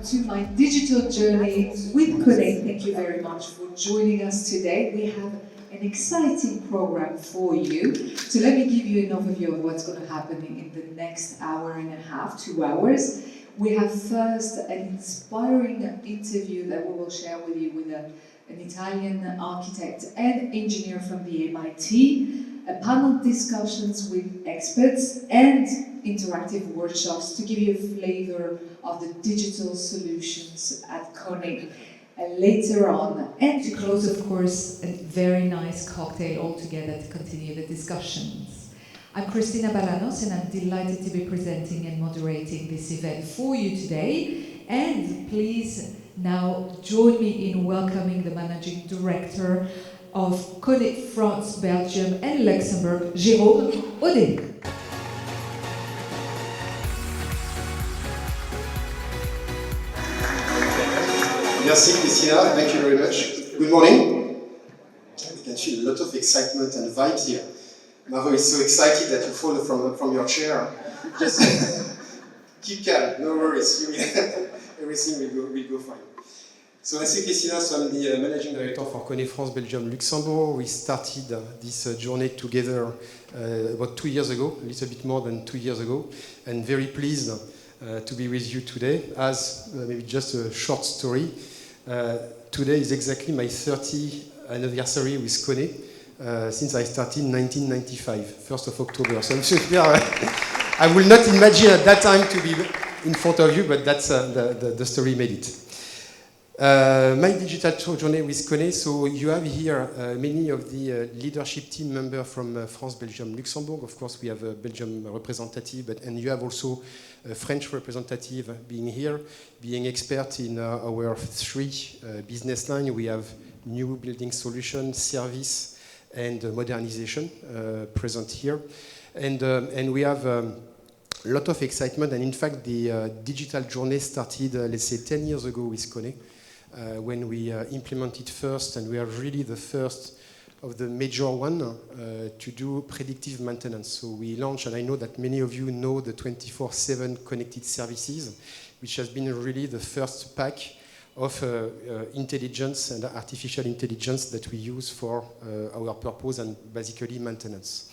to my digital journey with KONE. Thank you very much for joining us today. We have an exciting program for you. So let me give you an overview of what's going to happen in the next hour and a half, 2 hours. We have first an inspiring interview that we will share with you with an Italian architect and engineer from the MIT, a panel discussions with experts and interactive workshops to give you a flavor of the digital solutions at KONE. Later on, and to close, of course, a very nice cocktail all together to continue the discussions. I'm Cristina Balanos and I'm delighted to be presenting and moderating this event for you today. And please now join me in welcoming the Managing Director of KONE France, Belgium and Luxembourg, Jérôme Audet. Merci Christina, thank you very much. Good morning. I can feel a lot of excitement and vibes here. Maro is so excited that you fall from your chair. Just keep calm, no worries. Everything will go fine. So I say Christina, so I'm the Managing Director for KONE France, Belgium, Luxembourg. We started this journey together about 2 years ago, a little bit more than 2 years ago, and very pleased to be with you today. As maybe just a short story, today is exactly my 30th anniversary with KONE since I started in 1995, 1st of October. So I'm super, I will not imagine at that time to be in front of you, but that's the story made it. My digital journey with KONE, so you have here many of the leadership team members from France, Belgium, Luxembourg. Of course, we have a Belgium representative, and you have also a French representative being here, being expert in our 3 business lines. We have new building solutions, service, and modernization present here. And we have a lot of excitement, and in fact, the digital journey started, let's say, 10 years ago with KONE. When we implemented first, and we are really the first of the major one to do predictive maintenance. So we launched, and I know that many of you know the 24/7 connected services, which has been really the first pack of intelligence and artificial intelligence that we use for our purpose and basically maintenance.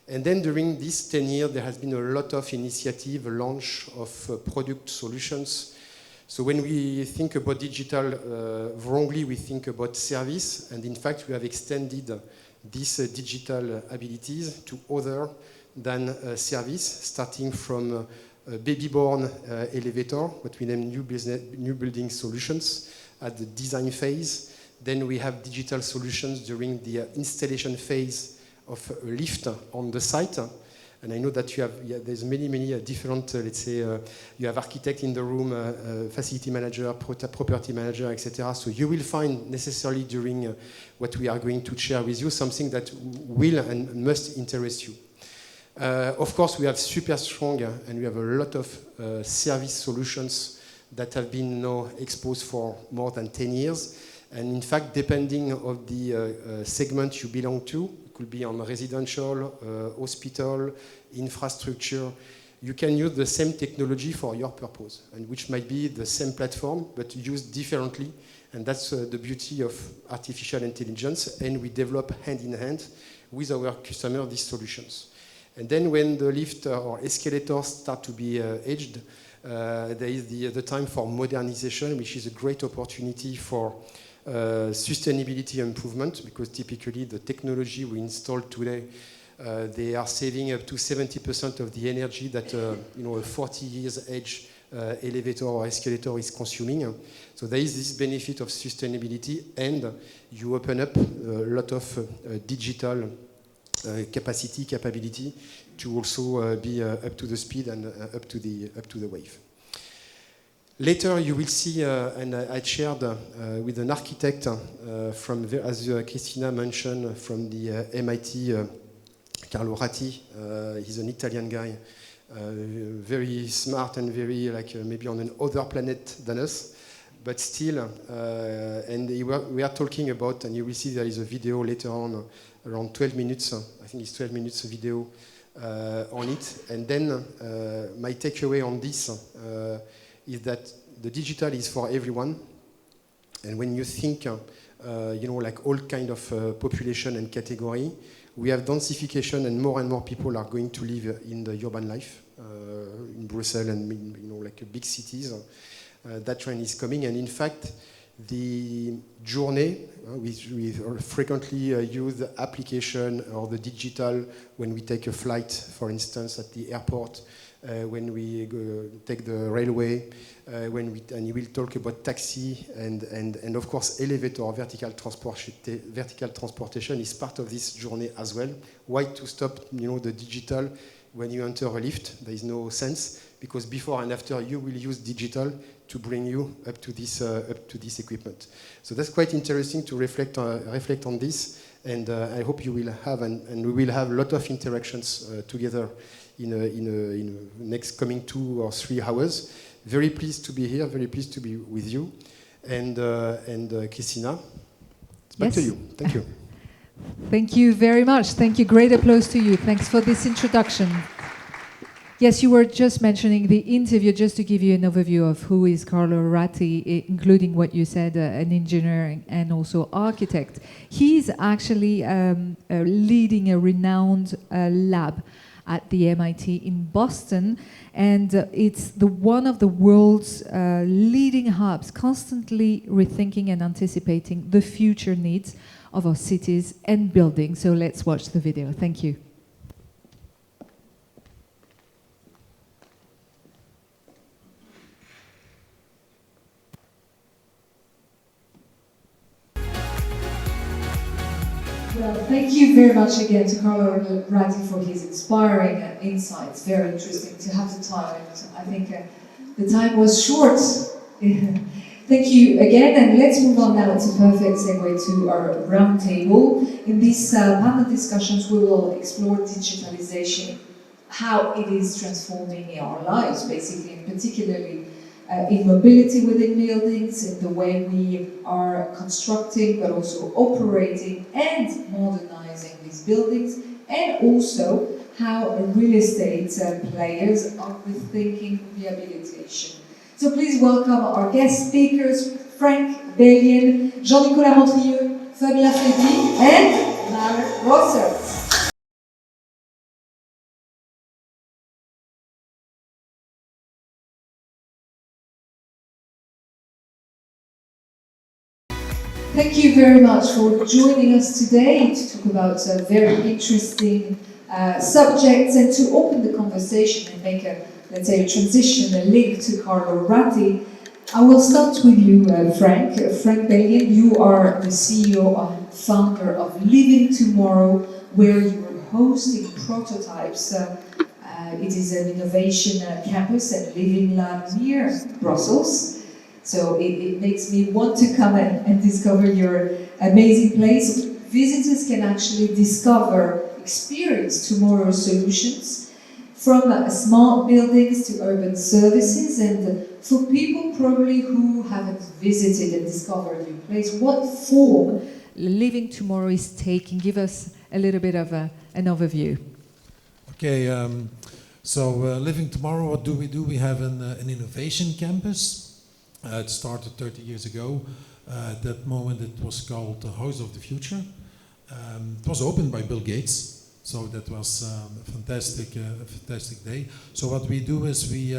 And then during these 10 years, there has been a lot of initiative, launch of product solutions. So when we think about digital, wrongly we think about service, and in fact we have extended these digital abilities to other than service, starting from baby-born elevator, what we name new building solutions at the design phase. Then we have digital solutions during the installation phase of a lift on the site. And I know that you have, there's many different, let's say, you have architect in the room, facility manager, property manager, etc. So you will find necessarily during what we are going to share with you something that will and must interest you. Of course, we have super strong and we have a lot of service solutions that have been now exposed for more than 10 years. And in fact, depending on the segment you belong to, could be on residential, hospital, infrastructure. You can use the same technology for your purpose, and which might be the same platform, but used differently. And that's the beauty of artificial intelligence. And we develop hand in hand with our customer these solutions. And then when the lift or escalators start to be aged, there is the time for modernization, which is a great opportunity for sustainability improvement, because typically the technology we install today, they are saving up to 70% of the energy that a 40 years age elevator or escalator is consuming. So there is this benefit of sustainability, and you open up a lot of digital capability to also be up to the speed and up to the wave. Later, you will see, and I shared with an architect from, as Cristina mentioned, from the MIT, Carlo Ratti. He's an Italian guy, very smart and very maybe on another planet than us, but still. And we are talking about, and you will see there is a video later on, around 12 minutes. I think it's 12 minutes video on it. And then my takeaway on this is that the digital is for everyone. And when you think, like all kind of population and category, we have densification and more people are going to live in the urban life, in Brussels and like big cities. That trend is coming, and in fact, the journey, we frequently use the application or the digital when we take a flight, for instance, at the airport, when we take the railway, and you will talk about taxi and of course elevator, vertical transportation is part of this journey as well. Why to stop, the digital when you enter a lift? There is no sense, because before and after you will use digital to bring you up to this equipment. So that's quite interesting to reflect on this, and I hope you will have and we will have a lot of interactions together in next coming 2 or 3 hours. Very pleased to be here, very pleased to be with you, and Christina, it's back to you. Thank you. Thank you very much. Thank you. Great applause to you. Thanks for this introduction. Yes, you were just mentioning the interview, just to give you an overview of who is Carlo Ratti, including what you said, an engineer and also architect. He's actually leading a renowned lab at the MIT in Boston, and it's one of the world's leading hubs, constantly rethinking and anticipating the future needs of our cities and buildings. So let's watch the video. Thank you. Well, thank you very much again to Carlo Ratti for his inspiring insights. Very interesting to have the time. I think the time was short. Thank you again, and let's move on now to perfect segue to our roundtable. In these panel discussions, we will explore digitalization, how it is transforming our lives, basically, and particularly in mobility within buildings, in the way we are constructing, but also operating and modernizing these buildings, and also how real estate players are rethinking rehabilitation. So please welcome our guest speakers, Frank Bellion, Jean-Nicolas Montrieux, Fabien Freddy, and Lara Rosser. Thank you very much for joining us today to talk about very interesting subjects and to open the conversation and make a, let's say, a transition, a link to Carlo Ratti. I will start with you, Frank. Frank Bellion, you are the CEO and founder of Living Tomorrow, where you are hosting prototypes. It is an innovation campus and living lab near Brussels. So it makes me want to come and discover your amazing place. Visitors can actually discover, experience tomorrow's solutions, from smart buildings to urban services. And for people probably who haven't visited and discovered your place, what form Living Tomorrow is taking? Give us a little bit of an overview. Okay, so Living Tomorrow, what do? We have an innovation campus. It started 30 years ago. At that moment it was called the House of the Future. It was opened by Bill Gates, so that was a fantastic day. So what we do is we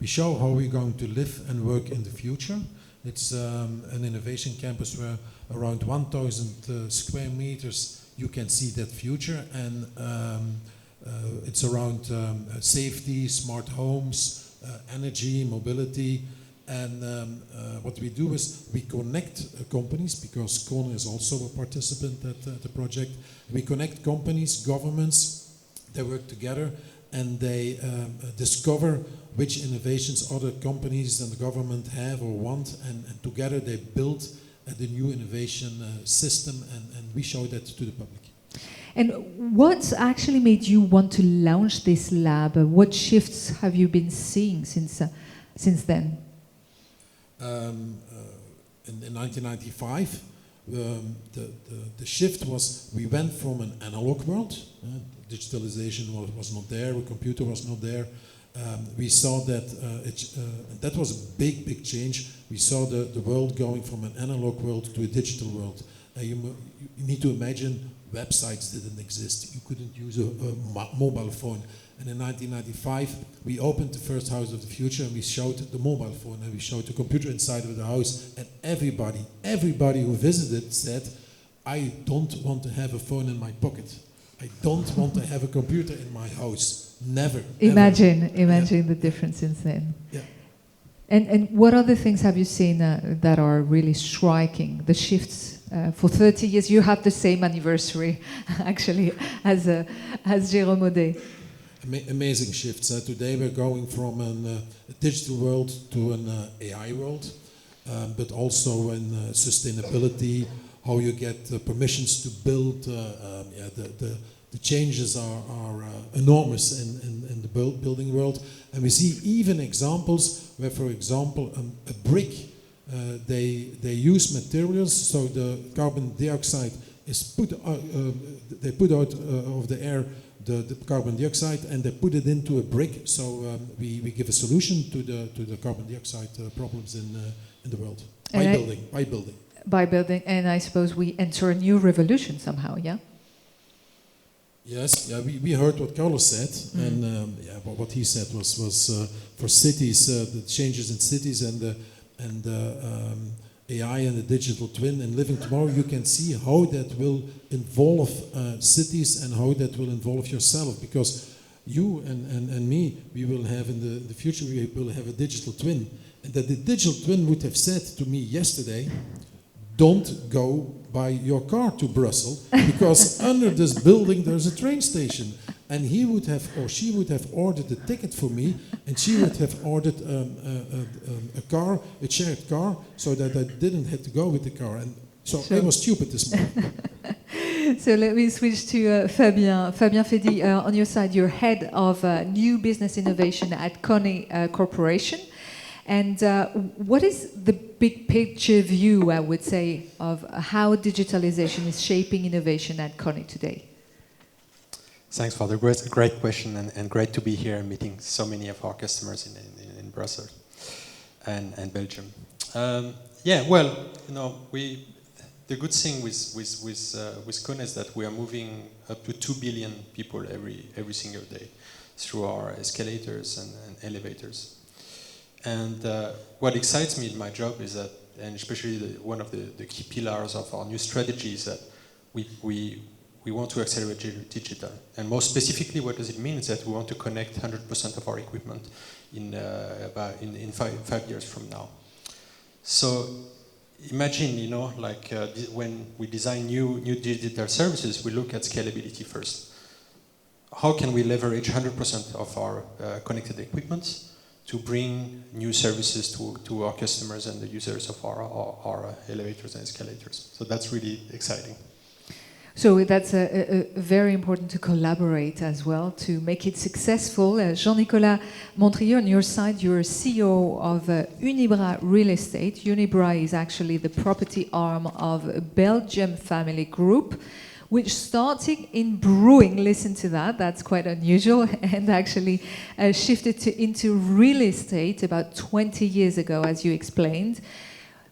show how we're going to live and work in the future. It's an innovation campus where around 1,000 square meters you can see that future, and it's around safety, smart homes, energy, mobility. And what we do is we connect companies, because KONE is also a participant at the project. We connect companies, governments, they work together and they discover which innovations other companies and the government have or want, and together they build the new innovation system, and we show that to the public. And what actually made you want to launch this lab? What shifts have you been seeing since then? In 1995, the shift was, we went from an analog world, digitalization was not there, a computer was not there, we saw that that was a big change. We saw the world going from an analog world to a digital world. You need to imagine websites didn't exist. You couldn't use a mobile phone. And in 1995, we opened the first House of the Future and we showed the mobile phone and we showed the computer inside of the house. And everybody who visited said, I don't want to have a phone in my pocket. I don't want to have a computer in my house. Never. Imagine Yeah. the difference since then. Yeah. And what other things have you seen that are really striking? The shifts for 30 years. You have the same anniversary, actually, as Jérôme Audet. Amazing shifts. Today we're going from a digital world to an AI world, but also in sustainability, how you get permissions to build. The changes are enormous in the building world. And we see even examples where, for example, a brick, they use materials, so the carbon dioxide is they put out of the air the carbon dioxide and they put it into a brick. So we give a solution to the carbon dioxide problems in the world by building. And I suppose we enter a new revolution somehow, yeah? Yes, yeah, we heard what Carlos said, and what he said was for cities, the changes in cities and AI and the digital twin and living tomorrow. You can see how that will involve cities and how that will involve yourself, because you and me, we will have in the future, we will have a digital twin, and that the digital twin would have said to me yesterday, don't go by your car to Brussels, because under this building there's a train station. And he would have, or she would have ordered a ticket for me, and she would have ordered a shared car, so that I didn't have to go with the car. And so I was stupid this morning. So let me switch to Fabien. Fabien Fédy, on your side, you're head of new business innovation at KONE Corporation. And what is the big picture view, I would say, of how digitalization is shaping innovation at KONE today? Thanks for the great question, and great to be here and meeting so many of our customers in Brussels and Belgium. Well, you know, the good thing with KONE is that we are moving up to 2 billion people every single day through our escalators and elevators. And what excites me in my job is that, and especially one of the key pillars of our new strategy is that we want to accelerate digital. And more specifically, what does it mean is that we want to connect 100% of our equipment in 5 years from now. So imagine, you know, like when we design new digital services, we look at scalability first. How can we leverage 100% of our connected equipment to bring new services to our customers and the users of our elevators and escalators? So that's really exciting. So that's very important to collaborate as well to make it successful. Jean-Nicolas Montrieux, on your side, you're CEO of Unibra Real Estate. Unibra is actually the property arm of a Belgium family group, which started in brewing, listen to that, that's quite unusual, and actually shifted into real estate about 20 years ago, as you explained.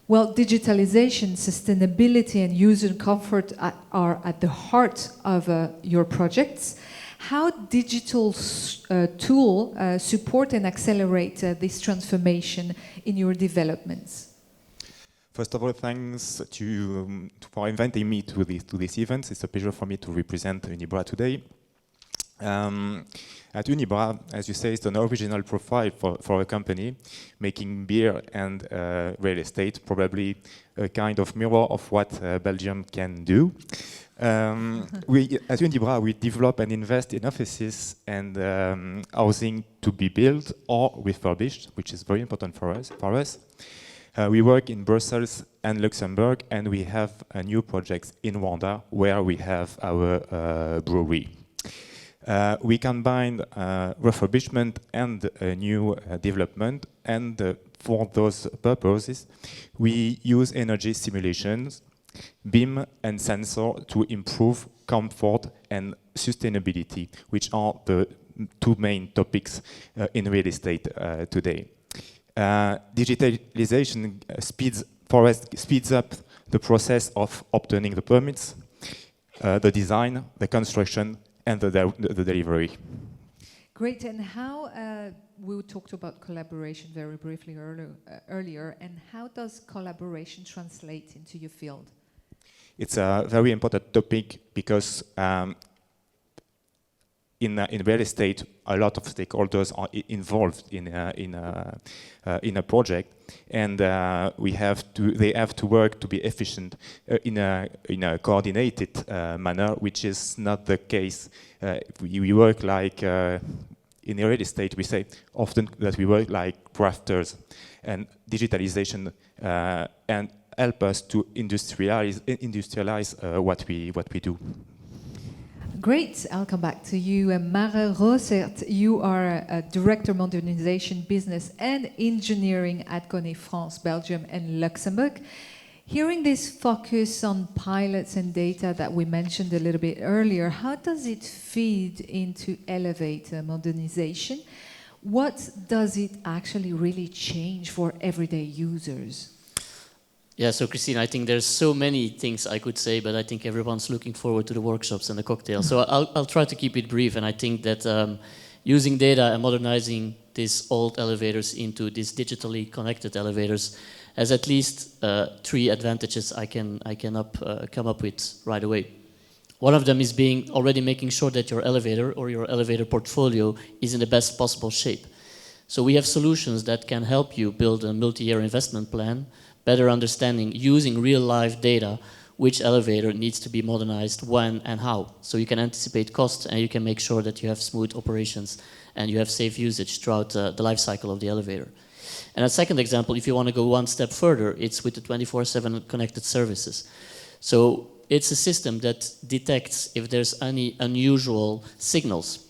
Well, digitalization, sustainability, and user comfort are at the heart of your projects. How digital tools support and accelerate this transformation in your developments? First of all, thanks for inviting me to this event. It's a pleasure for me to represent Unibra today. At Unibra, as you say, it's an original profile for a company, making beer and real estate probably a kind of mirror of what Belgium can do. At Unibra, we develop and invest in offices and housing to be built or refurbished, which is very important for us. We work in Brussels and Luxembourg, and we have new projects in Rwanda, where we have our brewery. We combine refurbishment and new development, and for those purposes, we use energy simulations, BIM and sensor to improve comfort and sustainability, which are the two main topics in real estate today. Digitalization speeds up the process of obtaining the permits, the design, the construction, and the delivery. Great, and how, we talked about collaboration very briefly earlier, and how does collaboration translate into your field? It's a very important topic because in real estate, a lot of stakeholders are involved in a project, and they have to work to be efficient in a coordinated manner, which is not the case. We work like in real estate. We say often that we work like crafters, and digitalization and help us to industrialize what we do. Great, I'll come back to you. Mare Rosert, you are a Director Modernization, Business and Engineering at KONE France, Belgium and Luxembourg. Hearing this focus on pilots and data that we mentioned a little bit earlier, how does it feed into elevator modernization? What does it actually really change for everyday users? Yeah, so Christine, I think there's so many things I could say, but I think everyone's looking forward to the workshops and the cocktail. So I'll try to keep it brief, and I think that using data and modernizing these old elevators into these digitally connected elevators has at least 3 advantages I can come up with right away. One of them is already making sure that your elevator or your elevator portfolio is in the best possible shape. So we have solutions that can help you build a multi-year investment plan, better understanding, using real-life data, which elevator needs to be modernized, when and how. So you can anticipate costs and you can make sure that you have smooth operations and you have safe usage throughout the life cycle of the elevator. And a second example, if you want to go one step further, it's with the 24/7 connected services. So it's a system that detects if there's any unusual signals.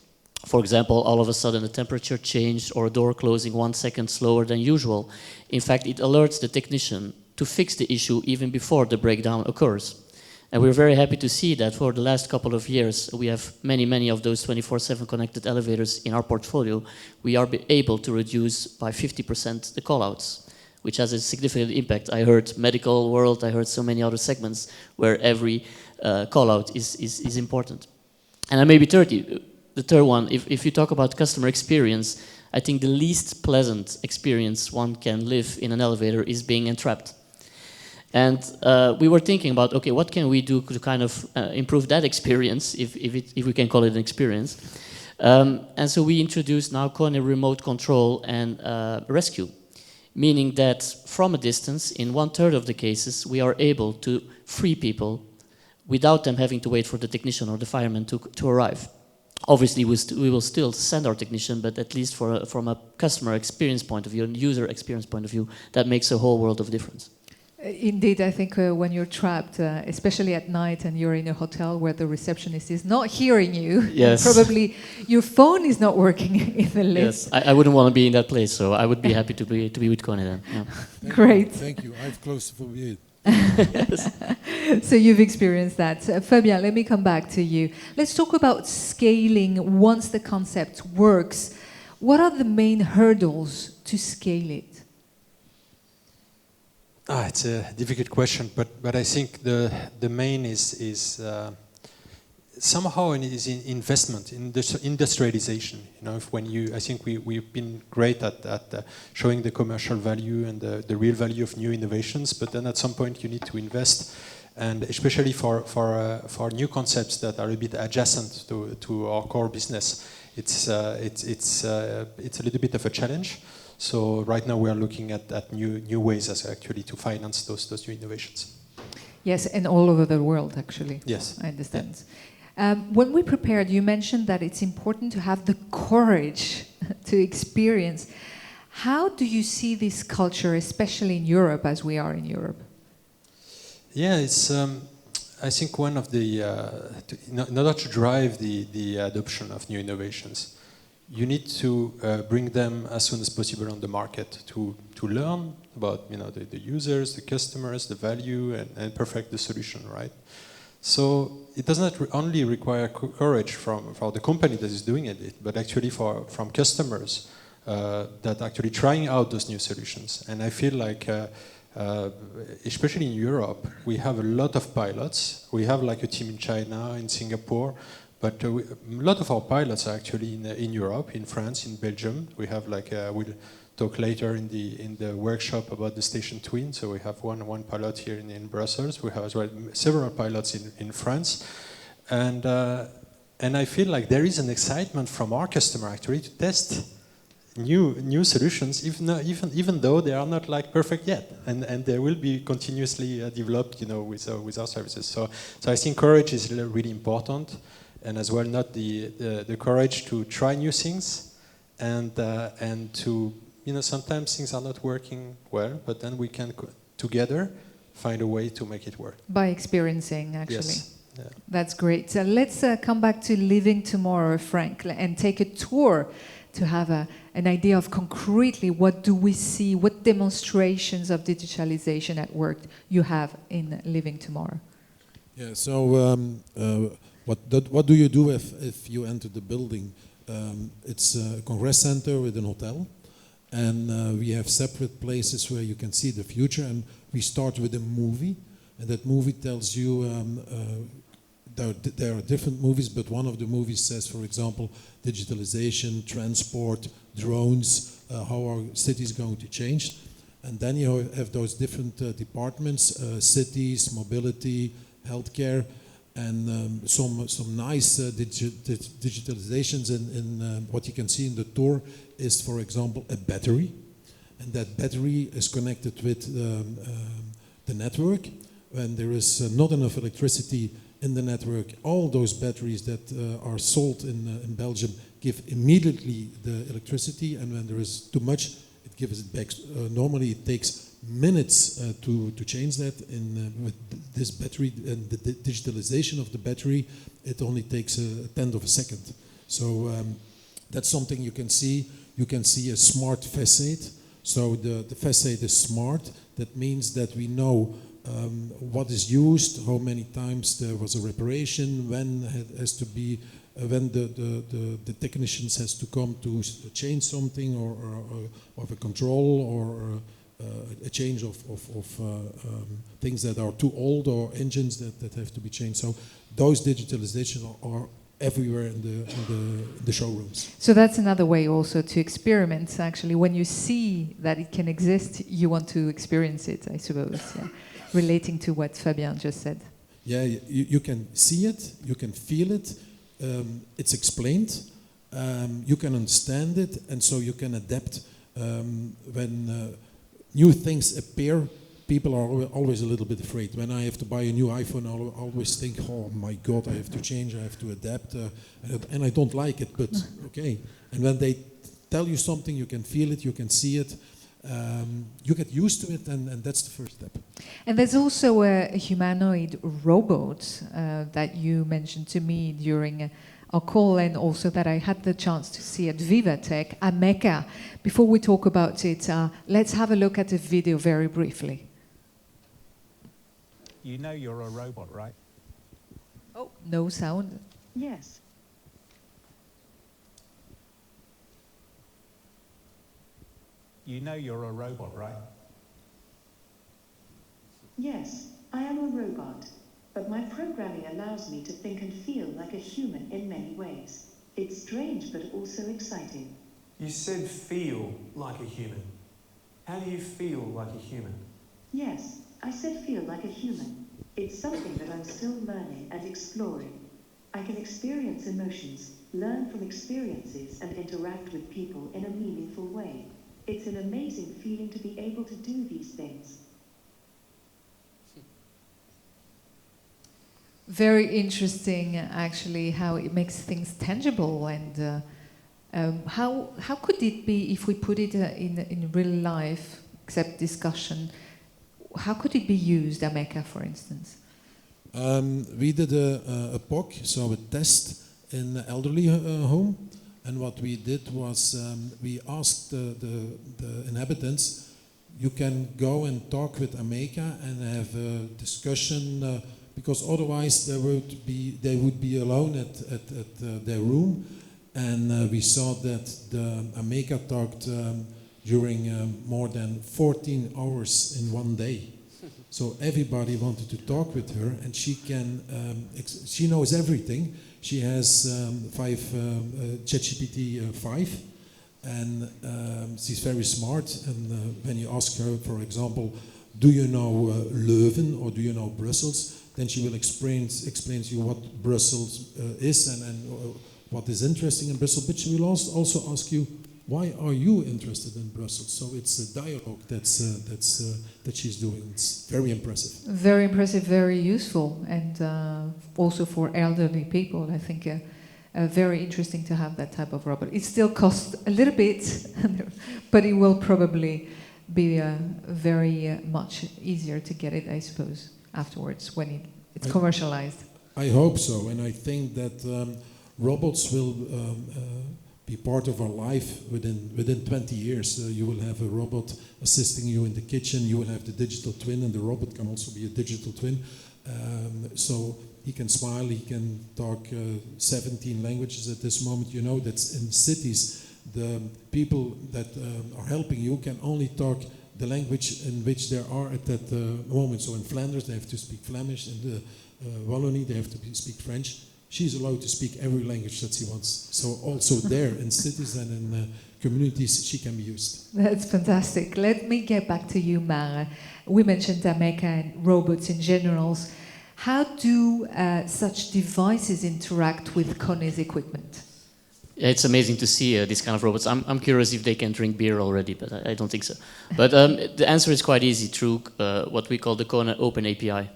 For example, all of a sudden a temperature changed or a door closing 1 second slower than usual. In fact, it alerts the technician to fix the issue even before the breakdown occurs. And we're very happy to see that for the last couple of years, we have many of those 24/7 connected elevators in our portfolio. We are able to reduce by 50% the callouts, which has a significant impact. I heard medical world, I heard so many other segments where every callout is important. And maybe the third one, if you talk about customer experience, I think the least pleasant experience one can live in an elevator is being entrapped. And we were thinking about, okay, what can we do to kind of improve that experience, if we can call it an experience. And so we introduced now KONE remote control and rescue, meaning that from a distance, in 1/3 of the cases, we are able to free people without them having to wait for the technician or the fireman to arrive. Obviously, we will still send our technician, but at least from a customer experience point of view and user experience point of view, that makes a whole world of difference. Indeed, I think when you're trapped, especially at night, and you're in a hotel where the receptionist is not hearing you, yes. Probably your phone is not working in the lift. Yes, I wouldn't want to be in that place, so I would be happy to be with KONE then. Yeah. Great. Thank you. I have claustrophobia. So you've experienced that. Fabien, let me come back to you. Let's talk about scaling once the concept works. What are the main hurdles to scale it? It's a difficult question, but I think the main is somehow is in investment, in industrialization. You know, I think we've been great at showing the commercial value and the real value of new innovations, but then at some point you need to invest, and especially for new concepts that are a bit adjacent to our core business, it's a little bit of a challenge. So right now we are looking at new ways as actually to finance those new innovations. Yes, and all over the world, actually. Yes. I understand. When we prepared, you mentioned that it's important to have the courage to experience. How do you see this culture, especially in Europe, as we are in Europe? Yeah, it's. I think one of the in order to drive the adoption of new innovations, you need to bring them as soon as possible on the market to learn about the users, the customers, the value, and perfect the solution, right? So it does not only require courage for the company that is doing it, but actually from customers that are actually trying out those new solutions. And I feel like, especially in Europe, we have a lot of pilots. We have like a team in China, in Singapore, but a lot of our pilots are actually in Europe, in France, in Belgium. We have like, we'll talk later in the workshop about the station twin. So we have one pilot here in Brussels. We have as well several pilots in France. And I feel like there is an excitement from our customer actually to test new solutions, even though they are not like perfect yet, and they will be continuously developed, with our services. So I think courage is really important, and as well not the courage to try new things, and to sometimes things are not working well, but then we can together find a way to make it work by experiencing, actually. Yes. Yeah. That's great. So let's come back to Living Tomorrow, Frank, and take a tour to have an idea of concretely what do we see, what demonstrations of digitalization at work you have in Living Tomorrow. Yeah, so what do you do if you enter the building? It's a congress center with an hotel, and we have separate places where you can see the future, and we start with a movie, and that movie tells you there are different movies, but one of the movies says, for example, digitalization, transport, drones, how our city is going to change. And then you have those different departments, cities, mobility, healthcare, and some nice digitalizations in what you can see in the tour is, for example, a battery. And that battery is connected with the network. When there is not enough electricity in the network, all those batteries that are sold in Belgium give immediately the electricity, and when there is too much, it gives it back. Normally it takes minutes to change that. With this battery and the digitalization of the battery, it only takes a tenth of a second. So that's something you can see. You can see a smart facade. So the facade is smart. That means that we know what is used, how many times there was a reparation, when it has to be, when the technicians has to come to change something, or of a control, or a change of things that are too old, or engines that have to be changed. So those digitalizations are everywhere in the showrooms. So that's another way also to experiment. Actually, when you see that it can exist, you want to experience it, I suppose. Yeah. Relating to what Fabien just said. Yeah, you can see it, you can feel it, it's explained, you can understand it, and so you can adapt. When new things appear, people are always a little bit afraid. When I have to buy a new iPhone, I always think, oh my God, I have to change, I have to adapt, and I don't like it, but okay. And when they tell you something, you can feel it, you can see it, you get used to it, and that's the first step. And there's also a humanoid robot that you mentioned to me during our call, and also that I had the chance to see at Vivatech, Ameka. Before we talk about it, let's have a look at the video very briefly. You know you're a robot, right? Oh, no sound. Yes. You know you're a robot, right? Yes, I am a robot, but my programming allows me to think and feel like a human in many ways. It's strange, but also exciting. You said feel like a human. How do you feel like a human? Yes, I said feel like a human. It's something that I'm still learning and exploring. I can experience emotions, learn from experiences, and interact with people in a meaningful way. It's an amazing feeling to be able to do these things. Very interesting, actually, how it makes things tangible, and how could it be if we put it in real life, except discussion? How could it be used, Ameka, for instance? We did a POC, so a test in an elderly home. And what we did was we asked the inhabitants, you can go and talk with Ameka and have a discussion because otherwise they would be alone at their room. And we saw that the Ameka talked during more than 14 hours in one day. So everybody wanted to talk with her, and she can. She knows everything. She has ChatGPT 5, and she's very smart. And when you ask her, for example, do you know Leuven or do you know Brussels? Then she will explain to you what Brussels is and what is interesting in Brussels. But she will also ask you, why are you interested in Brussels? So it's a dialogue that she's doing. It's very impressive. Very impressive, very useful, and also for elderly people, I think very interesting to have that type of robot. It still costs a little bit, but it will probably be very much easier to get it, I suppose, afterwards when it's commercialized. I hope so, and I think that robots will be part of our life within 20 years. You will have a robot assisting you in the kitchen. You will have the digital twin, and the robot can also be a digital twin. So he can smile, he can talk 17 languages at this moment. You know, that's in cities. The people that are helping you can only talk the language in which they are at that moment. So in Flanders, they have to speak Flemish. In Wallonie, they have to speak French. She's allowed to speak every language that she wants. So also there, in cities and in communities, she can be used. That's fantastic. Let me get back to you, Mara. We mentioned Ameka and robots in general. How do such devices interact with KONE's equipment? Yeah, it's amazing to see these kind of robots. I'm curious if they can drink beer already, but I don't think so. But the answer is quite easy through what we call the KONE API.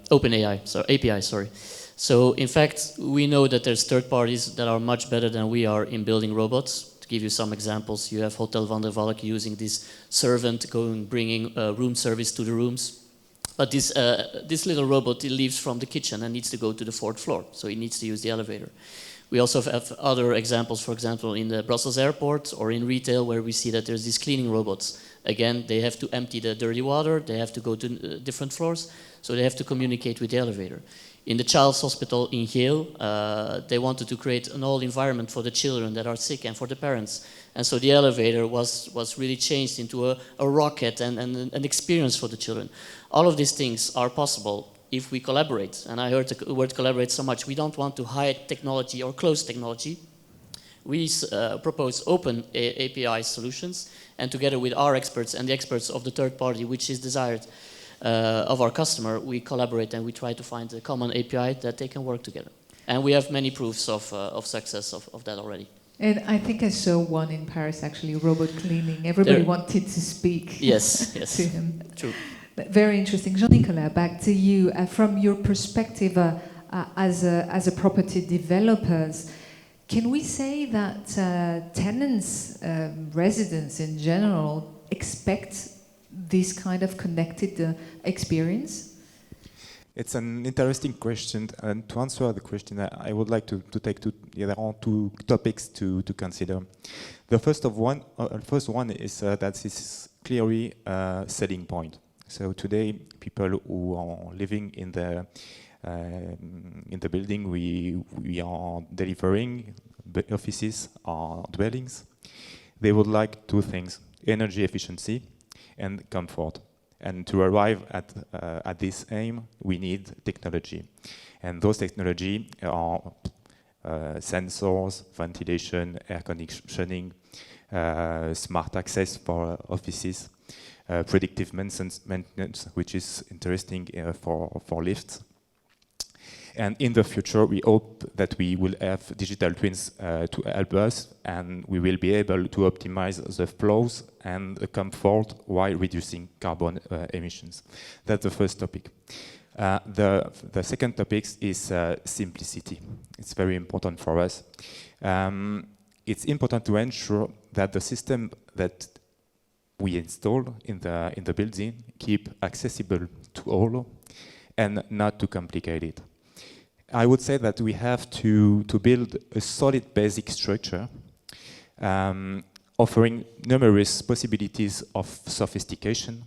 So in fact, we know that there's third parties that are much better than we are in building robots. To give you some examples, you have Hotel Van der Valk using this servant bringing room service to the rooms. But this little robot, it leaves from the kitchen and needs to go to the 4th floor, so it needs to use the elevator. We also have other examples, for example, in the Brussels airport or in retail, where we see that there's these cleaning robots. Again, they have to empty the dirty water, they have to go to different floors, so they have to communicate with the elevator. In the Child's Hospital in Yale, they wanted to create an old environment for the children that are sick and for the parents. And so the elevator was really changed into a rocket and an experience for the children. All of these things are possible if we collaborate. And I heard the word collaborate so much. We don't want to hide technology or close technology. We propose open API solutions, and together with our experts and the experts of the third party, which is desired, of our customer, we collaborate and we try to find a common API that they can work together. And we have many proofs of success of that already. And I think I saw one in Paris, actually, robot cleaning. Everybody wanted to speak yes. to him. True. Very interesting. Jean-Nicolas, back to you. From your perspective as a property developers, can we say that tenants, residents in general, expect this kind of connected experience? It's an interesting question, and to answer the question, I would like to take two topics to consider. The first one is that this is clearly a selling point. So today, people who are living in the building we are delivering, the offices or dwellings, they would like two things: energy efficiency and comfort. And to arrive at this aim, we need technology. And those technology are sensors, ventilation, air conditioning, smart access for offices, predictive maintenance, which is interesting for lifts. And in the future, we hope that we will have digital twins to help us, and we will be able to optimize the flows and the comfort while reducing carbon emissions. That's the first topic. The second topic is simplicity. It's very important for us. It's important to ensure that the system that we install in the building keep accessible to all and not too complicated. I would say that we have to build a solid basic structure, offering numerous possibilities of sophistication,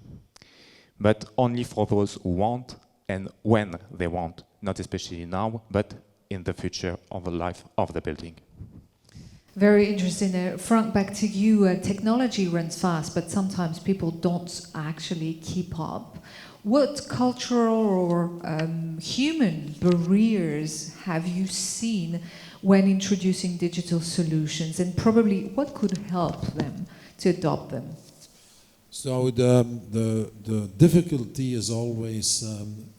but only for those who want and when they want not especially now, but in the future of the life of the building. Very interesting. Frank, back to you. Technology runs fast, but sometimes people don't actually keep up. What cultural or human barriers have you seen when introducing digital solutions, and probably what could help them to adopt them? So the difficulty is always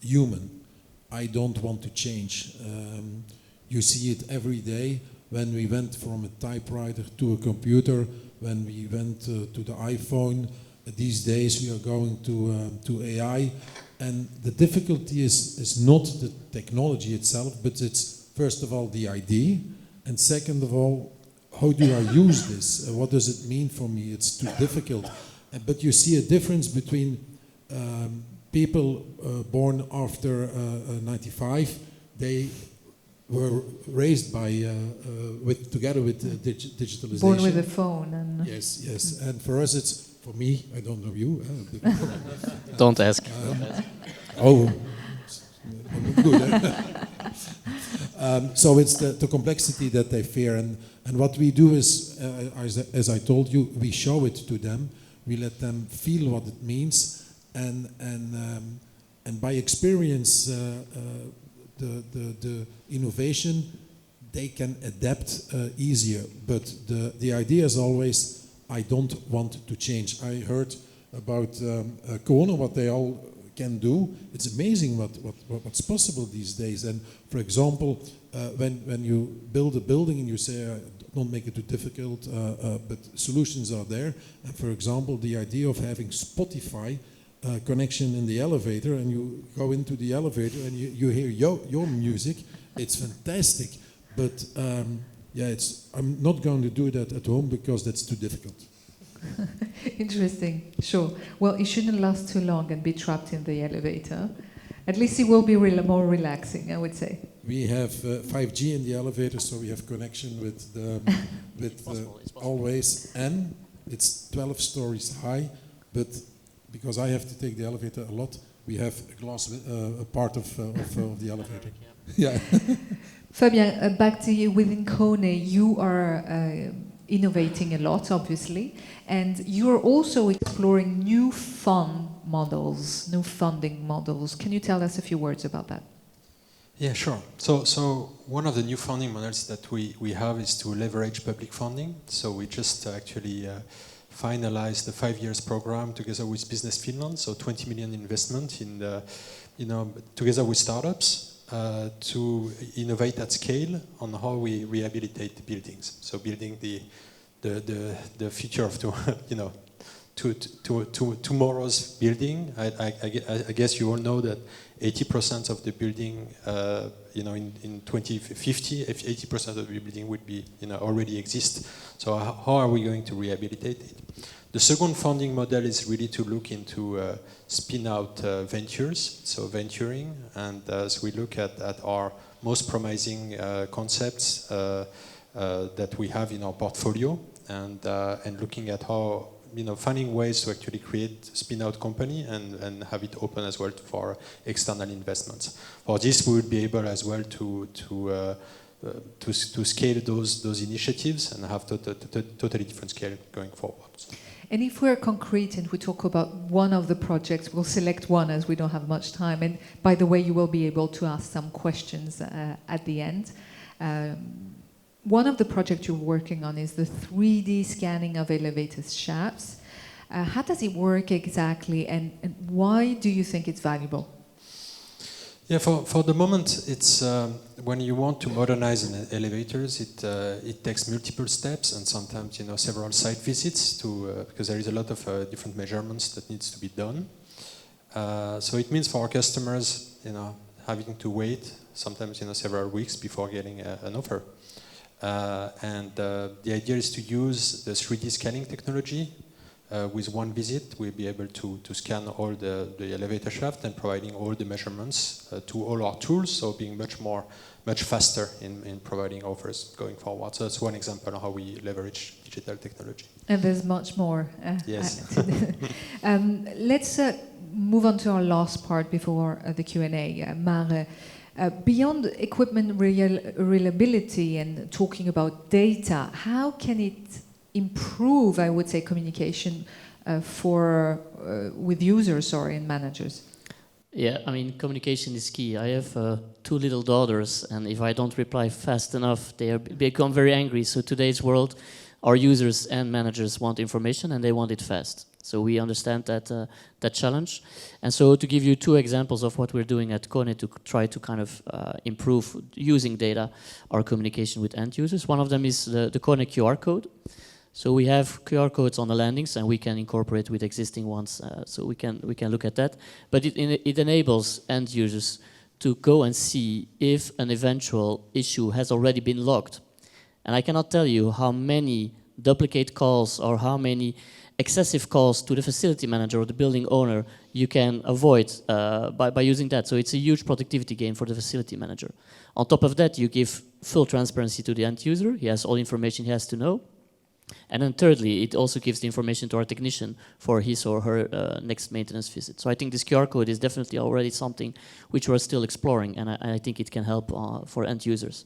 human. I don't want to change. You see it every day. When we went from a typewriter to a computer, when we went to the iPhone, these days we are going to AI. And the difficulty is not the technology itself, but it's first of all the idea, and second of all, how do I use this? What does it mean for me? It's too difficult. But you see a difference between people born after 95. They were raised by together with digitalization. Born with a phone. And yes, yes. And for us, it's for me. I don't know you. Don't ask. Oh, good. So it's the complexity that they fear, and what we do is, as I told you, we show it to them. We let them feel what it means, and by experience, the innovation, they can adapt easier. But the idea is always, I don't want to change. I heard about KONE, what they all can do. It's amazing what's possible these days. And for example, when you build a building and you say, don't make it too difficult, but solutions are there. And for example, the idea of having Spotify connection in the elevator, and you go into the elevator and you hear your music, it's fantastic. But yeah, I'm not going to do that at home because that's too difficult. Interesting, sure. Well, it shouldn't last too long and be trapped in the elevator. At least it will be more relaxing, I would say. We have 5G in the elevator, so we have connection with always, and it's 12 stories high, but because I have to take the elevator a lot, we have a glass a part of the elevator. Yeah. Fabien, back to you. Within KONE, you are innovating a lot, obviously, and you are also exploring new funding models. Can you tell us a few words about that? Yeah, sure. So one of the new funding models that we have is to leverage public funding. So we just actually finalized the 5 years program together with Business Finland. So 20 million investment in the, together with startups to innovate at scale on how we rehabilitate buildings. So building the future of tomorrow's building. I guess you all know that 80% of the building, in 2050, 80% of the building would be, already exist. So how are we going to rehabilitate it? The second funding model is really to look into spin-out ventures, so venturing, and as we look at our most promising concepts that we have in our portfolio, and looking at how, finding ways to actually create spin-out company and have it open as well for external investments. For this, we would be able as well to scale those initiatives and have totally different scale going forward. And if we're concrete and we talk about one of the projects, we'll select one as we don't have much time. And by the way, you will be able to ask some questions at the end. One of the projects you're working on is the 3D scanning of elevator shafts. How does it work exactly, and why do you think it's valuable? Yeah, for the moment, it's when you want to modernize elevators, it takes multiple steps and sometimes several site visits because there is a lot of different measurements that needs to be done. So it means for our customers, having to wait sometimes several weeks before getting an offer. And the idea is to use the 3D scanning technology. With one visit, we'll be able to scan all the elevator shaft and providing all the measurements to all our tools, so being much faster in providing offers going forward. So that's one example of how we leverage digital technology. And there's much more. Yes. Let's move on to our last part before the Q&A. Mare, Beyond equipment reliability and talking about data, how can it improve, I would say, communication with users or in managers? Yeah, I mean, communication is key. I have 2 little daughters, and if I don't reply fast enough, they become very angry. So today's world, our users and managers want information, and they want it fast. So we understand that challenge. And so to give you 2 examples of what we're doing at KONE to try to kind of improve, using data, our communication with end users. One of them is the KONE QR code. So we have QR codes on the landings, and we can incorporate with existing ones, so we can look at that. But it enables end users to go and see if an eventual issue has already been logged. And I cannot tell you how many duplicate calls or how many excessive calls to the facility manager or the building owner you can avoid by using that. So it's a huge productivity gain for the facility manager. On top of that, you give full transparency to the end user. He has all information he has to know. And then thirdly, it also gives the information to our technician for his or her next maintenance visit. So I think this QR code is definitely already something which we're still exploring, and I think it can help for end users.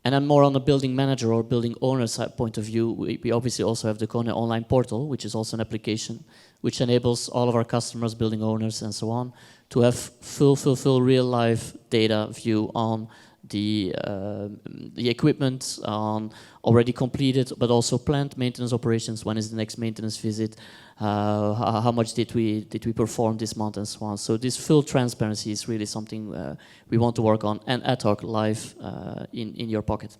And then more on the building manager or building owner side point of view, we obviously also have the KONE online portal, which is also an application which enables all of our customers, building owners and so on, to have full real-life data view on the equipment, on already completed, but also planned maintenance operations. When is the next maintenance visit? How much did we perform this month, and so on. So this full transparency is really something we want to work on, and ad hoc live in your pocket.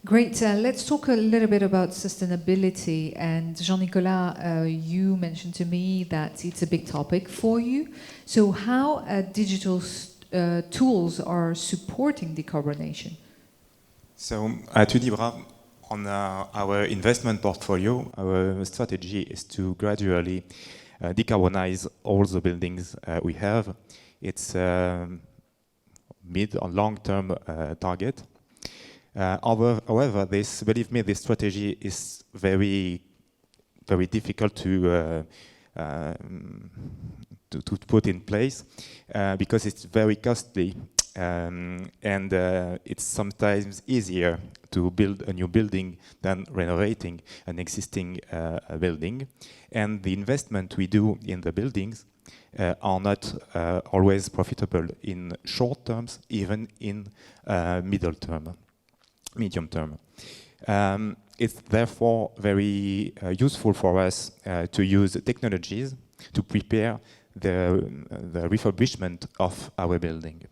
Great. Let's talk a little bit about sustainability. And Jean-Nicolas, you mentioned to me that it's a big topic for you. So how digital tools are supporting decarbonation? So at Unibra, on our investment portfolio, our strategy is to gradually decarbonize all the buildings we have. It's a mid or long-term target. However, believe me, this strategy is very difficult to put in place because it's very costly, and it's sometimes easier to build a new building than renovating an existing building. And the investment we do in the buildings are not always profitable in short terms, even in medium term. It's therefore very useful for us to use technologies to prepare the refurbishment of our building.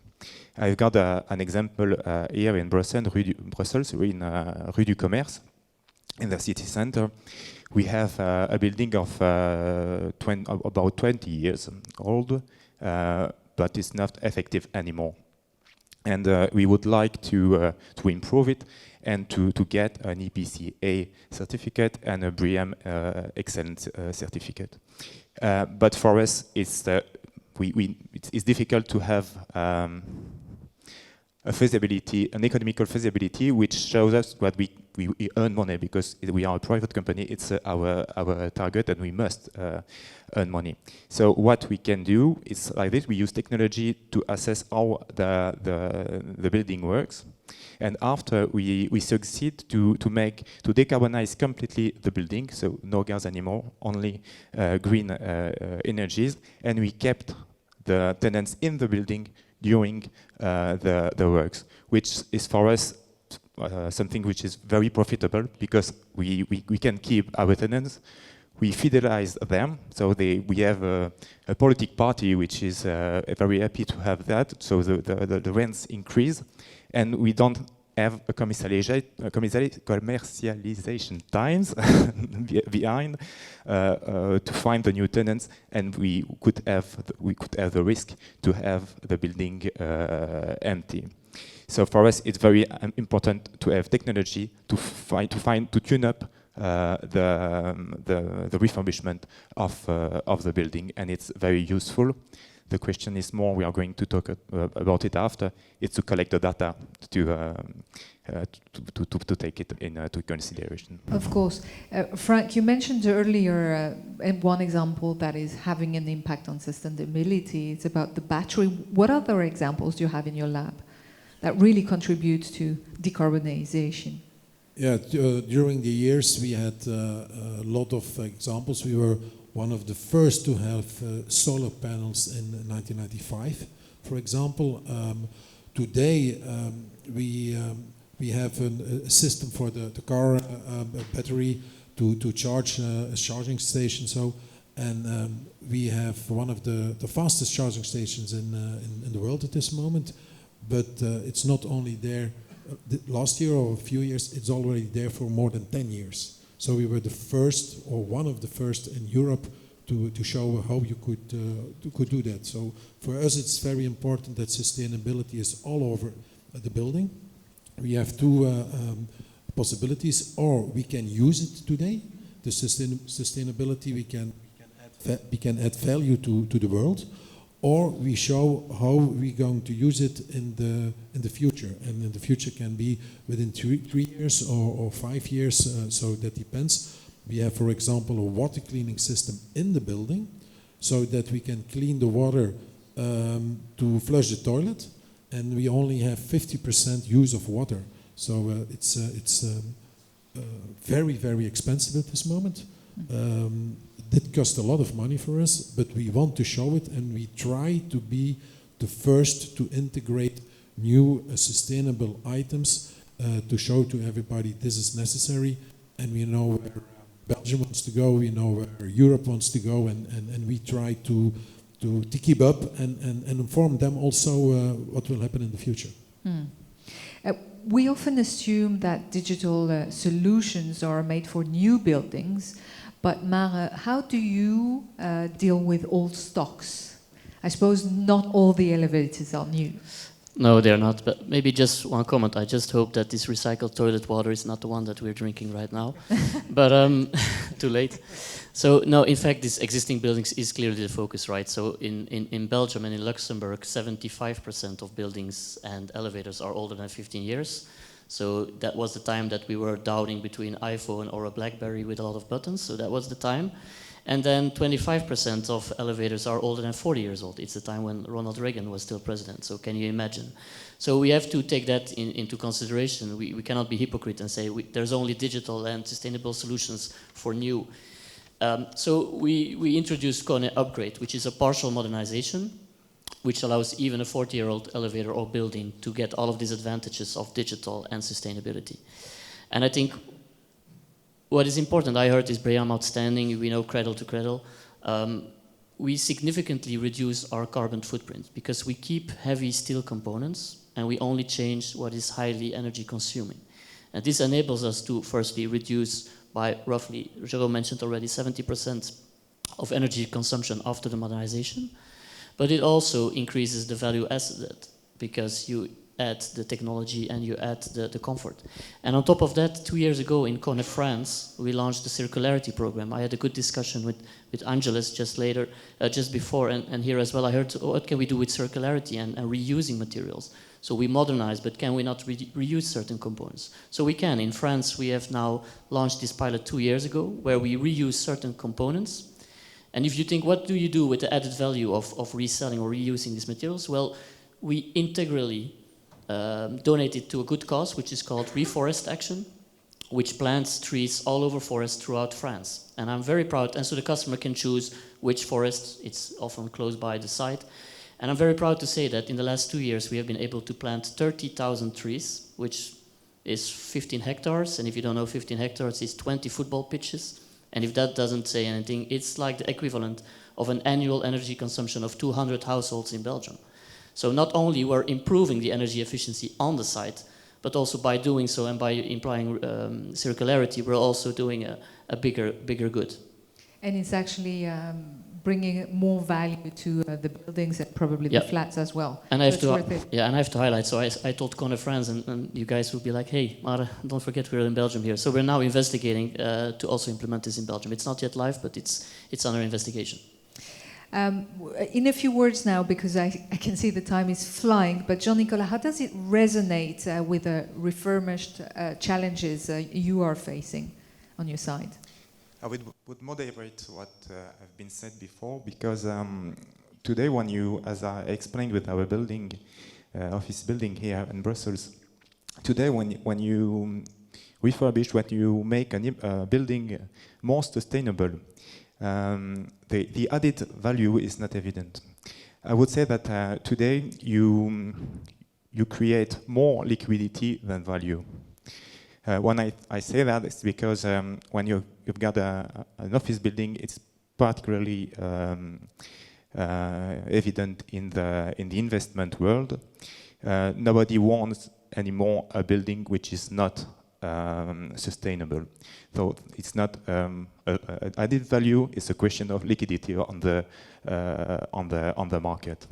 I've got an example here in Brussels, in Rue du Commerce, in the city center. We have a building of about 20 years old, but it's not effective anymore. And we would like to improve it and to get an EPC-A certificate and a BREEAM Excellent certificate. But for us, it's difficult to have a feasibility, an economical feasibility, which shows us that we earn money because we are a private company. It's our target, and we must earn money. So what we can do is like this: we use technology to assess how the building works, and after we succeed to decarbonize completely the building, so no gas anymore, only green energies, and we kept the tenants in the building during the works, which is for us something which is very profitable because we can keep our tenants, we fidelize them, so we have a political party which is very happy to have that, so the rents increase, and we don't have a commercialization times behind to find the new tenants, and we could have the risk to have the building empty. So for us, it's very important to have technology to tune up the refurbishment of the building, and it's very useful. The question is more, we are going to talk about it after, it's to collect the data to take it into consideration. Of course. Frank, you mentioned earlier one example that is having an impact on sustainability. It's about the battery. What other examples do you have in your lab that really contribute to decarbonization? Yeah, during the years we had a lot of examples. We were one of the first to have solar panels in 1995, for example. Today we have a system for the car battery to charge a charging station. So, and we have one of the fastest charging stations in the world at this moment. But it's not only there last year or a few years, it's already there for more than 10 years. So we were the first, or one of the first in Europe to show how you could do that. So for us it's very important that sustainability is all over the building. We have two possibilities, or we can use it today. The sustainability, we can add value to the world, or we show how we're going to use it in the future. And in the future can be within 3 years or 5 years, so that depends. We have, for example, a water cleaning system in the building, so that we can clean the water to flush the toilet, and we only have 50% use of water. So it's very, very expensive at this moment. It cost a lot of money for us, but we want to show it, and we try to be the first to integrate new sustainable items to show to everybody this is necessary, and we know where Belgium wants to go, we know where Europe wants to go, and we try to keep up and inform them also what will happen in the future. We often assume that digital solutions are made for new buildings, but Mare, how do you deal with old stocks? I suppose not all the elevators are new. No, they're not, but maybe just one comment. I just hope that this recycled toilet water is not the one that we're drinking right now. But too late. So no, in fact, this existing buildings is clearly the focus, right? So in Belgium and in Luxembourg, 75% of buildings and elevators are older than 15 years. So that was the time that we were downing between iPhone or a BlackBerry with a lot of buttons. So that was the time. And then 25% of elevators are older than 40 years old. It's the time when Ronald Reagan was still president. So can you imagine? So we have to take that into consideration. We cannot be hypocrite and say there's only digital and sustainable solutions for new. So we introduced KONE Upgrade, which is a partial modernization, which allows even a 40-year-old elevator or building to get all of these advantages of digital and sustainability. And I think what is important, I heard is BREEAM outstanding, we know cradle to cradle. We significantly reduce our carbon footprint because we keep heavy steel components and we only change what is highly energy consuming. And this enables us to firstly reduce by roughly, Jérôme mentioned already, 70% of energy consumption after the modernization. But it also increases the value added because you add the technology and you add the comfort. And on top of that, 2 years ago in KONE France, we launched the circularity program. I had a good discussion with Angeles just before, and here as well. I heard, what can we do with circularity and reusing materials? So we modernize, but can we not reuse certain components? So we can. In France, we have now launched this pilot 2 years ago, where we reuse certain components. And if you think, what do you do with the added value of reselling or reusing these materials? Well, we integrally donate it to a good cause, which is called Reforest Action, which plants trees all over forests throughout France. And I'm very proud, and so the customer can choose which forest, it's often close by the site. And I'm very proud to say that in the last 2 years, we have been able to plant 30,000 trees, which is 15 hectares. And if you don't know, 15 hectares is 20 football pitches. And if that doesn't say anything, it's like the equivalent of an annual energy consumption of 200 households in Belgium. So not only we're improving the energy efficiency on the site, but also by doing so and by implying circularity, we're also doing a bigger good. And it's actually bringing more value to the buildings and probably the flats as well. And so I have to highlight. So I told KONE France, and you guys will be like, "Hey, Mare, don't forget we're in Belgium here." So we're now investigating to also implement this in Belgium. It's not yet live, but it's under investigation. In a few words now, because I can see the time is flying, but Jean-Nicolas, how does it resonate with the refurbished challenges you are facing on your side? I would moderate what have been said before, because today when you, as I explained with our building, office building here in Brussels, today when you refurbish, when you make a building more sustainable, the added value is not evident. I would say that today you create more liquidity than value. When I say that, it's because when you've got an office building, it's particularly evident in the investment world. Nobody wants anymore a building which is not sustainable. So it's not added value. It's a question of liquidity on the market,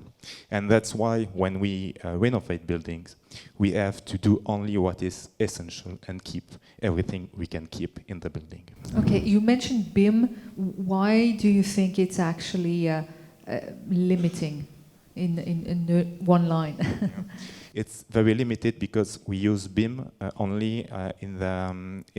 and that's why when we renovate buildings, we have to do only what is essential and keep everything we can keep in the building. Okay, you mentioned BIM. Why do you think it's actually limiting in one line? It's very limited because we use BIM only in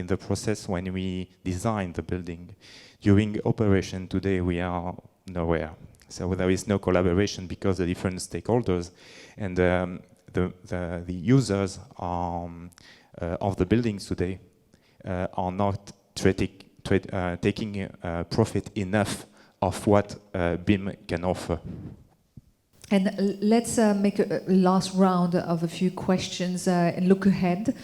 the process when we design the building. During operation today, we are nowhere. So there is no collaboration because the different stakeholders and the users of the buildings today are not taking profit enough of what BIM can offer. And let's make a last round of a few questions and look ahead.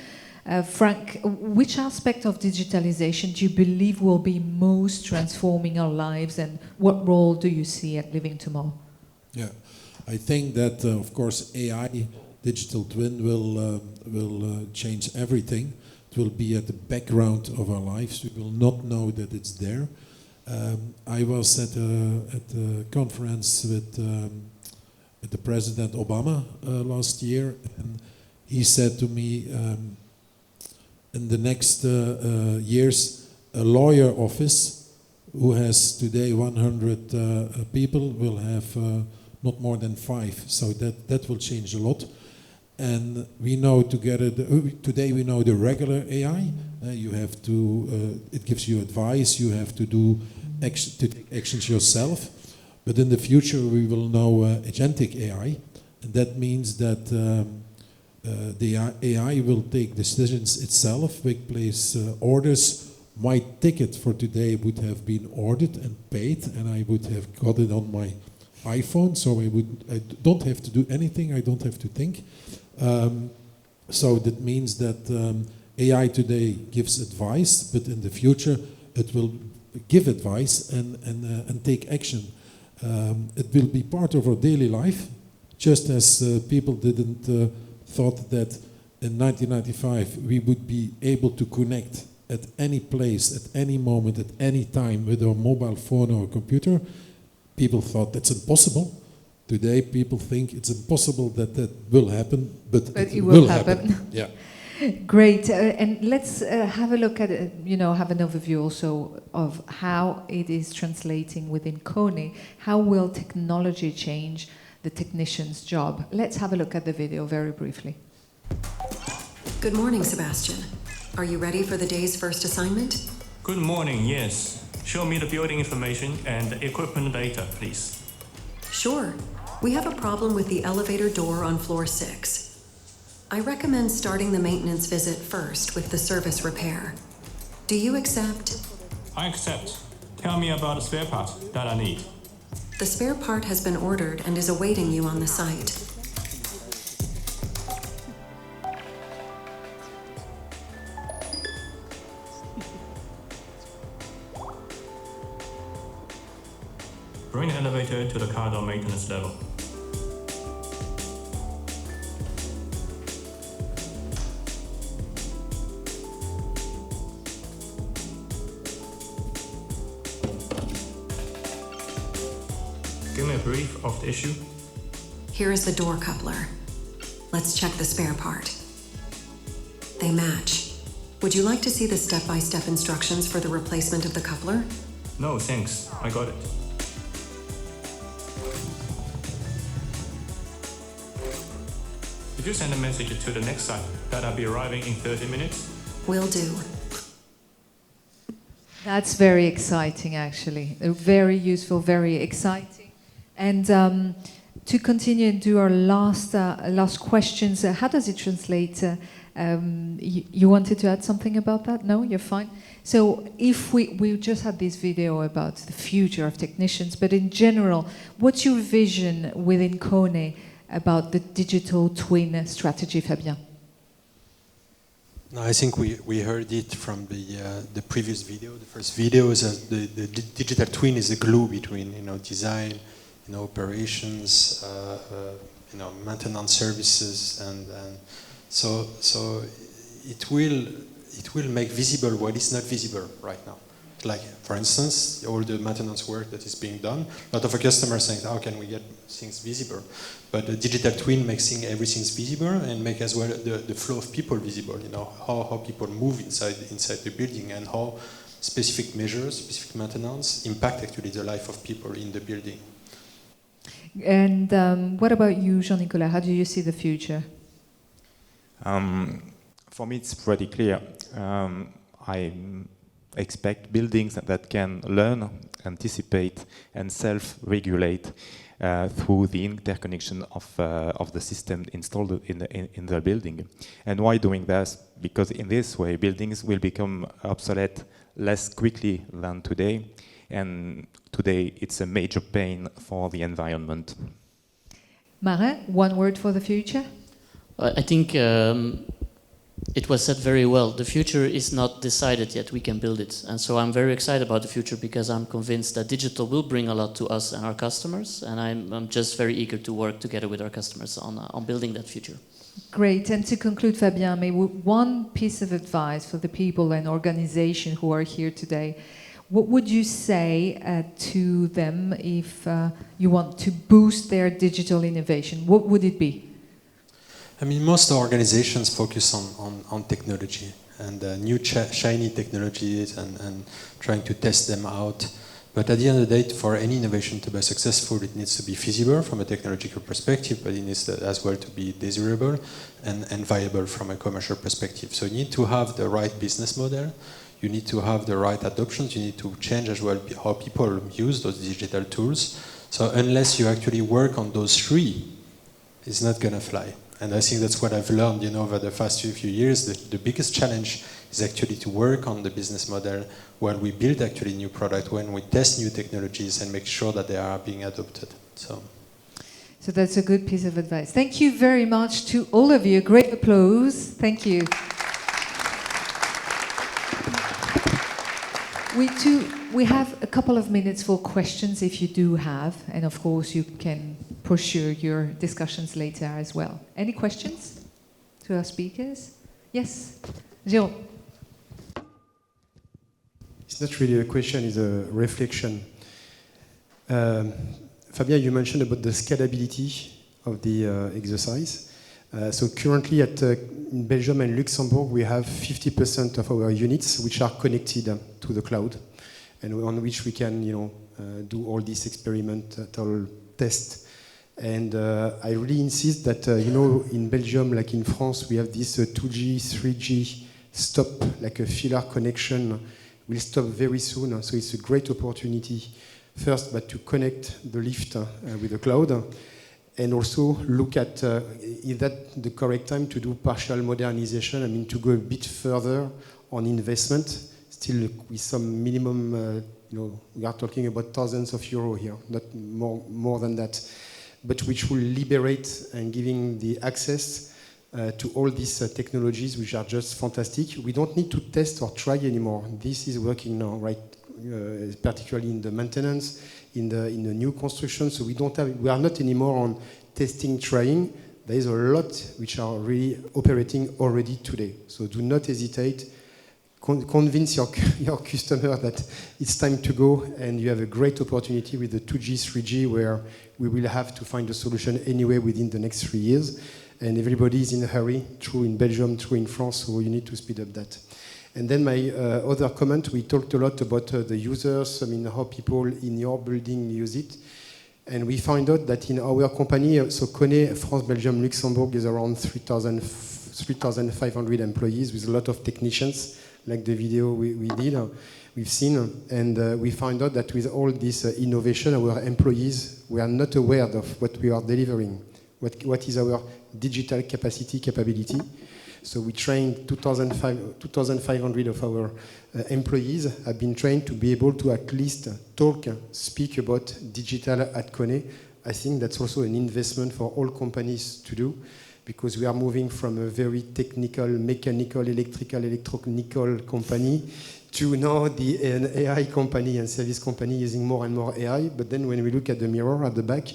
Frank, which aspect of digitalization do you believe will be most transforming our lives, and what role do you see at Living Tomorrow? Yeah, I think that, of course, AI, digital twin, will change everything. It will be at the background of our lives. We will not know that it's there. I was at a conference with the President Obama last year, and he said to me, in the next years, a lawyer office who has today 100 people will have not more than 5. So that will change a lot. And we know together, today we know the regular AI. You have to, it gives you advice, you have to take actions yourself. But in the future we will know agentic AI, and that means that the AI will take decisions itself, will place orders. My ticket for today would have been ordered and paid, and I would have got it on my iPhone, so I don't have to do anything, I don't have to think. So that means that AI today gives advice, but in the future it will give advice and take action. It will be part of our daily life, just as people didn't thought that in 1995 we would be able to connect at any place, at any moment, at any time with our mobile phone or computer. People thought that's impossible. Today people think it's impossible that will happen, but it will happen. Yeah. Great, and let's have a look at, have an overview also of how it is translating within KONE. How will technology change the technician's job? Let's have a look at the video very briefly. Good morning, Sebastian. Are you ready for the day's first assignment? Good morning, yes. Show me the building information and the equipment data, please. Sure. We have a problem with the elevator door on floor 6. I recommend starting the maintenance visit first with the service repair. Do you accept? I accept. Tell me about the spare part that I need. The spare part has been ordered and is awaiting you on the site. Bring the elevator to the car door maintenance level. Give me a brief of the issue. Here is the door coupler. Let's check the spare part. They match. Would you like to see the step-by-step instructions for the replacement of the coupler? No, thanks. I got it. Could you send a message to the next site that I'll be arriving in 30 minutes? Will do. That's very exciting, actually. Very useful, very exciting. And to continue and do our last questions, how does it translate? You wanted to add something about that? No, you're fine. So if we just had this video about the future of technicians, but in general, what's your vision within KONE about the digital twin strategy, Fabien? No, I think we heard it from the previous video. The first video is the digital twin is the glue between design, operations, maintenance services, and so it will make visible what is not visible right now. Like, for instance, all the maintenance work that is being done. A lot of our customers saying, how can we get things visible? But the digital twin makes everything visible and make as well the flow of people visible. How people move inside the building and how specific measures, specific maintenance impact actually the life of people in the building. And what about you, Jean-Nicolas? How do you see the future? For me, it's pretty clear. I expect buildings that can learn, anticipate, and self-regulate through the interconnection of the system installed in the building. And why doing this? Because in this way, buildings will become obsolete less quickly than today. And today, it's a major pain for the environment. Marin, one word for the future? I think it was said very well. The future is not decided yet. We can build it. And so I'm very excited about the future because I'm convinced that digital will bring a lot to us and our customers. And I'm just very eager to work together with our customers on building that future. Great. And to conclude, Fabien, maybe one piece of advice for the people and organizations who are here today. What would you say to them if you want to boost their digital innovation? What would it be? I mean, most organizations focus on technology and new shiny technologies and trying to test them out. But at the end of the day, for any innovation to be successful, it needs to be feasible from a technological perspective, but it needs as well to be desirable and viable from a commercial perspective. So you need to have the right business model. You need to have the right adoptions. You need to change as well how people use those digital tools. So unless you actually work on those three, it's not going to fly. And I think that's what I've learned, over the past few years. The biggest challenge is actually to work on the business model while we build actually new product, when we test new technologies and make sure that they are being adopted. So that's a good piece of advice. Thank you very much to all of you. Great applause. Thank you. We have a couple of minutes for questions if you do have, and of course you can pursue your discussions later as well. Any questions to our speakers? Yes, Jérôme. It's not really a question, it's a reflection. Fabien, you mentioned about the scalability of the exercise. So currently in Belgium and Luxembourg, we have 50% of our units which are connected to the cloud, and on which we can do all these experimental tests. And I really insist that, in Belgium, like in France, we have this 2G, 3G stop, like a filler connection will stop very soon. So it's a great opportunity, first, but to connect the lift with the cloud. And also look at, is that the correct time to do partial modernization? I mean, to go a bit further on investment, still with some minimum, we are talking about thousands of euros here, not more than that, but which will liberate and giving the access to all these technologies, which are just fantastic. We don't need to test or try anymore. This is working now, right? Particularly in the maintenance, in the new construction. So we are not anymore on testing, trying. There is a lot which are really operating already today. So do not hesitate. Convince your customer that it's time to go, and you have a great opportunity with the 2G, 3G, where we will have to find a solution anyway within the next 3 years. And everybody is in a hurry, true in Belgium, true in France, so you need to speed up that. And then my other comment, we talked a lot about the users, I mean, how people in your building use it. And we found out that in our company, so KONE, France, Belgium, Luxembourg is around 3,500 employees with a lot of technicians, like the video we've seen. And we found out that with all this innovation, our employees were not aware of what we are delivering, what is our digital capability. So we trained 2,500 of our employees have been trained to be able to at least speak about digital at KONE. I think that's also an investment for all companies to do, because we are moving from a very technical, mechanical, electrical, electronical company to now an AI company and service company using more and more AI. But then when we look at the mirror at the back,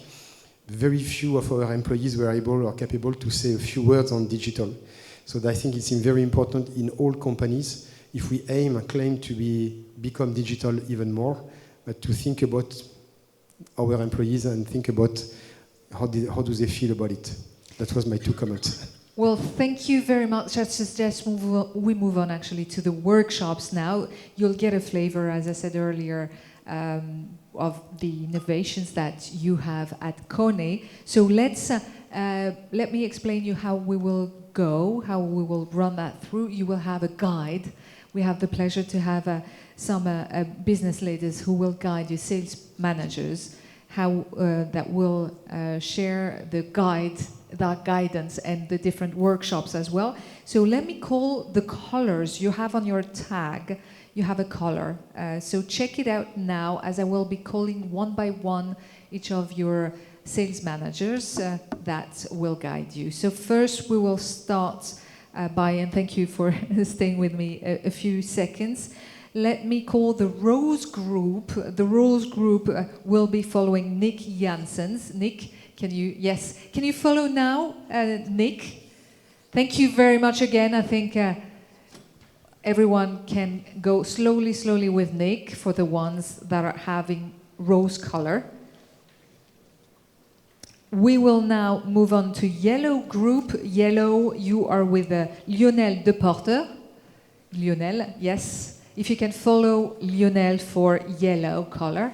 very few of our employees were able or capable to say a few words on digital. So I think it's very important in all companies, if we claim to become digital even more, but to think about our employees and think about how do they feel about it. That was my 2 comments. Well, thank you very much. Let's suggest we move on actually to the workshops now. You'll get a flavor, as I said earlier, of the innovations that you have at KONE. So let me explain you how we will go, how we will run that through. You will have a guide. We have the pleasure to have some business leaders who will guide you, sales managers, that will share the guidance and the different workshops as well. So let me call the colors you have on your tag. You have a color. So check it out now, as I will be calling one by one each of your sales managers that will guide you. So first we will start by, and thank you for staying with me a few seconds. Let me call the Rose Group. The Rose Group will be following Nick Janssens. Nick, can you follow now, Nick? Thank you very much again. I think everyone can go slowly with Nick for the ones that are having rose color. We will now move on to Yellow Group. Yellow, you are with Lionel Deporter. Lionel, yes. If you can follow Lionel for yellow color.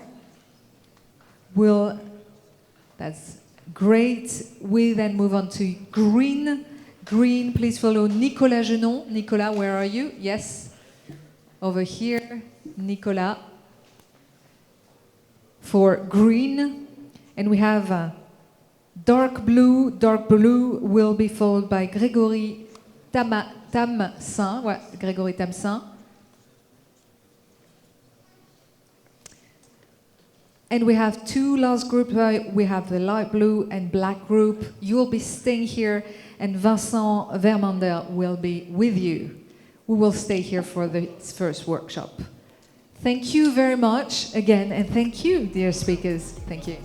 That's great. We then move on to green. Green, please follow Nicolas Genon. Nicolas, where are you? Yes. Over here, Nicolas. For green. And we have dark blue. Dark blue will be followed by Grégory Tamsin. Ouais, Grégory Tamsin. And we have 2 last groups. We have the light blue and black group. You will be staying here, and Vincent Vermander will be with you. We will stay here for the first workshop. Thank you very much again, and thank you, dear speakers. Thank you.